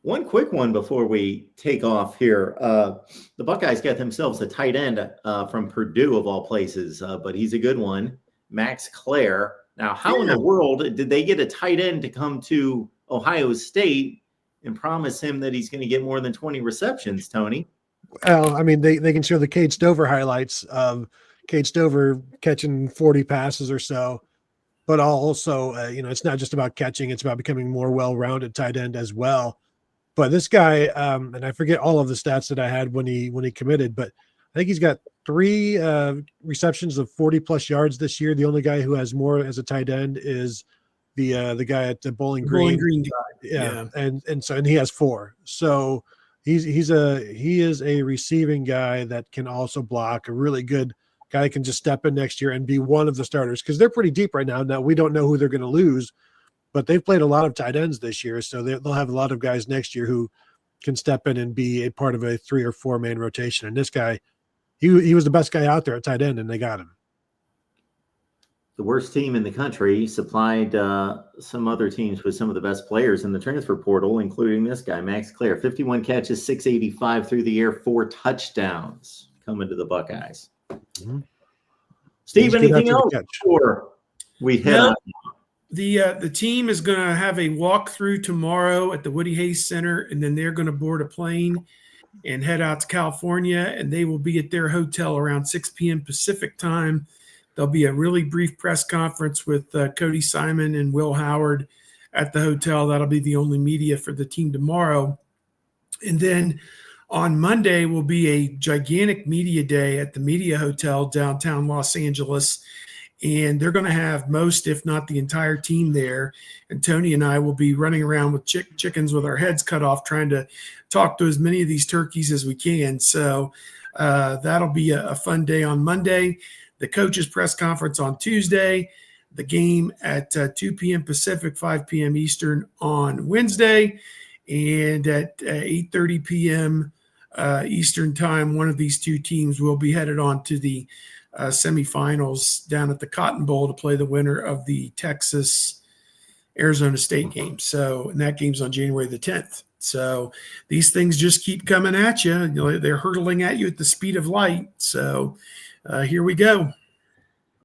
One quick one before we take off here. The Buckeyes got themselves a tight end from Purdue, of all places, but he's a good one, Max Klare. Now, how in the world did they get a tight end to come to Ohio State and promise him that he's going to get more than 20 receptions, Tony? Well, I mean, they can show the Cade Stover highlights of Cade Stover catching 40 passes or so, but also, it's not just about catching; it's about becoming more well-rounded tight end as well. But this guy, and I forget all of the stats that I had when he committed, but I think he's got 3 receptions of 40+ yards this year. The only guy who has more as a tight end is the guy at the Bowling Green. Yeah. And he has 4. So he is a receiving guy that can also block, a really good guy that can just step in next year and be one of the starters, because they're pretty deep right now. Now we don't know who they're going to lose, but they've played a lot of tight ends this year, so they'll have a lot of guys next year who can step in and be a part of a 3 or 4 man rotation. And this guy, he was the best guy out there at tight end, and they got him. The worst team in the country supplied some other teams with some of the best players in the transfer portal, including this guy, Max Klare. 51 catches, 685 through the air, 4 touchdowns coming to the Buckeyes. Mm-hmm. Steve, anything else before we head on? The team is going to have a walkthrough tomorrow at the Woody Hayes Center, and then they're going to board a plane and head out to California, and they will be at their hotel around 6 p.m. Pacific time. There'll be a really brief press conference with Cody Simon and Will Howard at the hotel. That'll be the only media for the team tomorrow. And then on Monday will be a gigantic media day at the Media Hotel downtown Los Angeles. And they're going to have most, if not the entire team there. And Tony and I will be running around with chickens with our heads cut off, trying to talk to as many of these turkeys as we can. So that'll be a fun day on Monday. The coaches press conference on Tuesday, the game at 2 p.m. Pacific, 5 p.m. Eastern on Wednesday, and at 8:30 p.m. Eastern time, one of these 2 teams will be headed on to the semifinals down at the Cotton Bowl to play the winner of the Texas-Arizona State game. So, and that game's on January the 10th. So these things just keep coming at you. They're hurtling at you at the speed of light. So here we go.